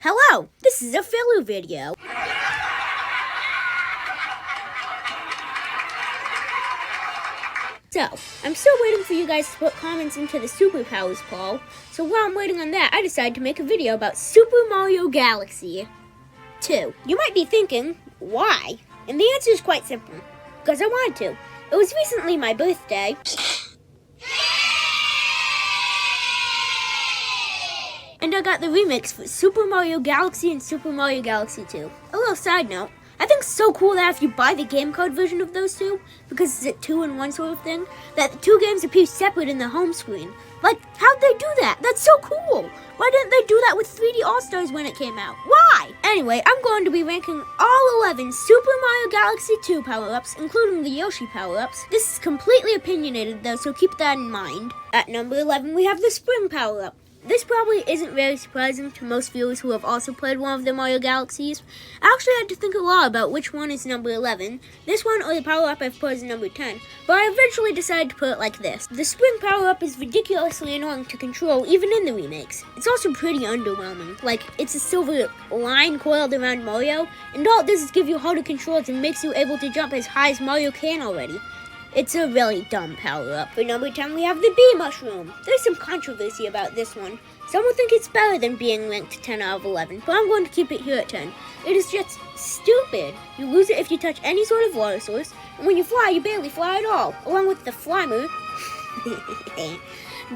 Hello, this is a filler video. So, I'm still waiting for you guys to put comments into the superpowers poll. So while I'm waiting on that, I decided to make a video about Super Mario Galaxy 2. You might be thinking, why? And the answer is quite simple. Because I wanted to. It was recently my birthday. And I got the remix for Super Mario Galaxy and Super Mario Galaxy 2. A little side note, I think it's so cool that if you buy the game code version of those two, because it's a 2-in-1 sort of thing, that the two games appear separate in the home screen. Like, how'd they do that? That's so cool! Why didn't they do that with 3D All-Stars when it came out? Why? Anyway, I'm going to be ranking all 11 Super Mario Galaxy 2 power-ups, including the Yoshi power-ups. This is completely opinionated though, so keep that in mind. At number 11, we have the Spring power-up. This probably isn't very surprising to most viewers who have also played one of the Mario Galaxies. I actually had to think a lot about which one is number 11, this one or the power-up I've put as number 10, but I eventually decided to put it like this. The Spring power-up is ridiculously annoying to control even in the remakes. It's also pretty underwhelming. Like, it's a silver line coiled around Mario, and all it does is give you harder controls and makes you able to jump as high as Mario can already. It's a really dumb power-up. For number 10, we have the Bee Mushroom. There's some controversy about this one. Some will think it's better than being ranked 10 out of 11, but I'm going to keep it here at 10. It is just stupid. You lose it if you touch any sort of water source, and when you fly, you barely fly at all, along with the Flymer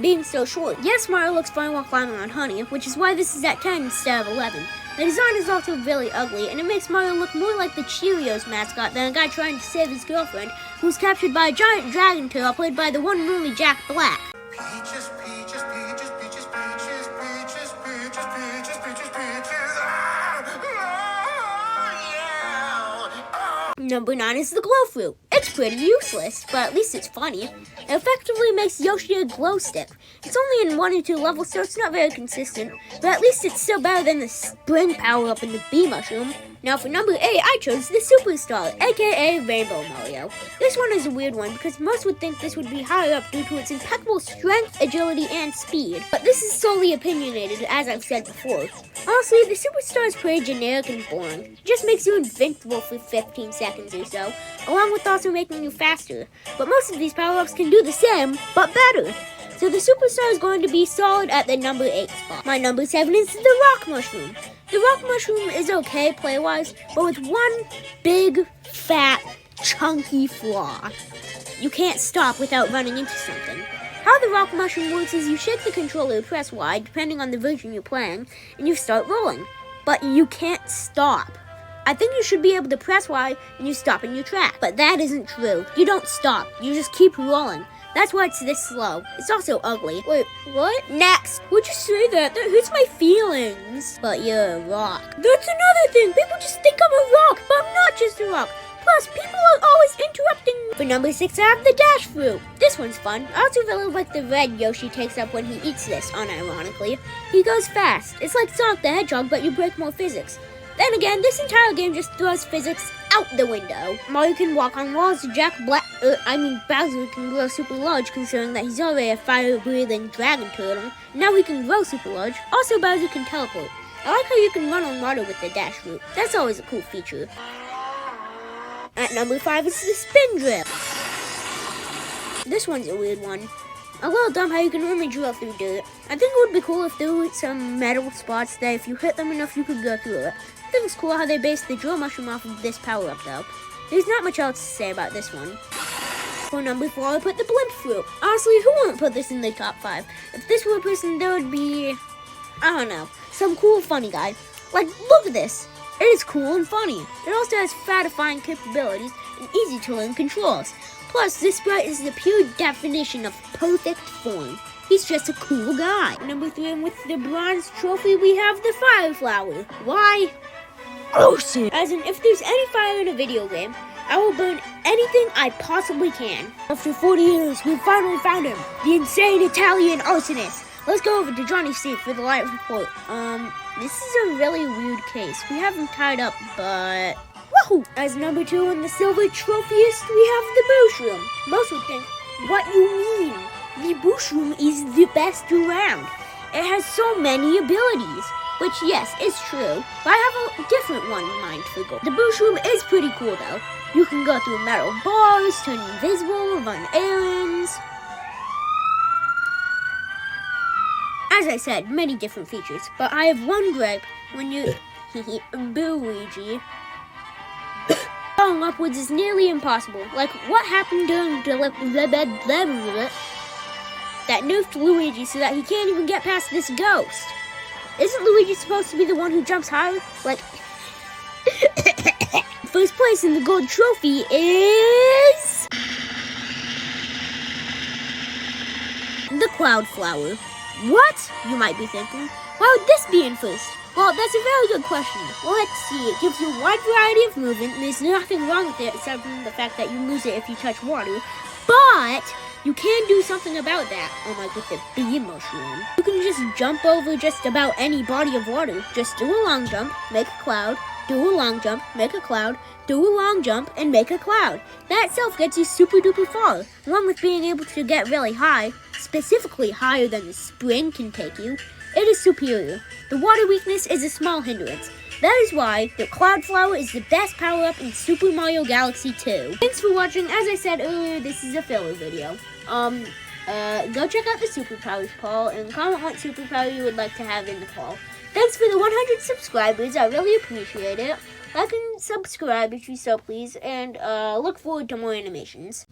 being so short. Yes, Mario looks fine while climbing on honey, which is why this is at 10 instead of 11. The design is also really ugly, and it makes Mario look more like the Cheerios mascot than a guy trying to save his girlfriend, who's captured by a giant dragon tail played by the one and only Jack Black. Peaches, peaches, peaches, peaches, peaches, peaches, peaches, peaches, peaches, peaches, Number 9 is the Glow Fruit. It's pretty useless, but at least it's funny. It effectively makes Yoshi a glow stick. It's only in 1 or 2 levels, so it's not very consistent, but at least it's still better than the Spring power-up in the Bee Mushroom. Now for number 8, I chose the Superstar, aka Rainbow Mario. This one is a weird one because most would think this would be higher up due to its impeccable strength, agility, and speed. But this is solely opinionated, as I've said before. Honestly, the Superstar is pretty generic and boring. It just makes you invincible for 15 seconds or so, along with also making you faster. But most of these power-ups can do the same, but better. So the Superstar is going to be solid at the number 8 spot. My number 7 is the Rock Mushroom. The Rock Mushroom is okay play-wise, but with one big, fat, chunky flaw. You can't stop without running into something. How the Rock Mushroom works is you shake the controller, press Y, depending on the version you're playing, and you start rolling. But you can't stop. I think you should be able to press Y and you stop in your track. But that isn't true. You don't stop. You just keep rolling. That's why it's this slow. It's also ugly. Wait, what? Next! Would you say that? That hurts my feelings. But you're a rock. That's another thing. People just think I'm a rock, but I'm not just a rock. Plus, people are always interrupting me. For number 6, I have the Dash Fruit. This one's fun. I also really like the red Yoshi takes up when he eats this, unironically. He goes fast. It's like Sonic the Hedgehog, but you break more physics. Then again, this entire game just throws physics out the window. Mario can walk on walls, Bowser can grow super large considering that he's already a fire-breathing dragon turtle. Now he can grow super large. Also, Bowser can teleport. I like how you can run on water with the Dash Fruit. That's always a cool feature. At number 5 is the Spin Drill. This one's a weird one. A little dumb how you can only drill through dirt. I think it would be cool if there were some metal spots that if you hit them enough you could go through it. I think it's cool how they based the drill mushroom off of this power-up though. There's not much else to say about this one. For number 4, I put the Blimp Fruit. Honestly, who wouldn't put this in the top 5? If this were a person, there would be, I don't know, some cool funny guy. Like, look at this. It is cool and funny. It also has fatifying capabilities and easy to learn controls. Plus, this sprite is the pure definition of perfect form. He's just a cool guy. Number 3, and with the bronze trophy, we have the Fire Flower. Why? Ocean! As in, if there's any fire in a video game, I will burn anything I possibly can. After 40 years, we finally found him. The insane Italian arsonist. Let's go over to Johnny's seat for the live report. This is a really weird case. We have him tied up, but woohoo! As number 2 and the silver trophyist, we have the Mushroom. Most would think, what you mean? The Mushroom is the best around. It has so many abilities. which yes, is true, but I have a different one in mind for gold. The boost room is pretty cool though. You can go through metal bars, turn invisible, run errands. As I said, many different features, but I have one gripe when you Luigi. Going upwards is nearly impossible. Like, what happened during that nerfed Luigi so that he can't even get past this ghost? Isn't Luigi supposed to be the one who jumps higher? Like, first place in the gold trophy is the Cloud Flower. What? You might be thinking. Why would this be in first? Well, that's a very good question. Let's see. It gives you a wide variety of movement, and there's nothing wrong with it except for the fact that you lose it if you touch water. But you can do something about that, unlike with the bee mushroom. You can just jump over just about any body of water. Just do a long jump, make a cloud, do a long jump, make a cloud, do a long jump, and make a cloud. That itself gets you super duper far, along with being able to get really high, specifically higher than the spring can take you. It is superior. The water weakness is a small hindrance. That is why the Cloud Flower is the best power-up in Super Mario Galaxy 2. Thanks for watching. As I said earlier, this is a filler video. Go check out the Superpowers poll and comment what superpower you would like to have in the poll. Thanks for the 100 subscribers. I really appreciate it. Like and subscribe if you so please, and look forward to more animations.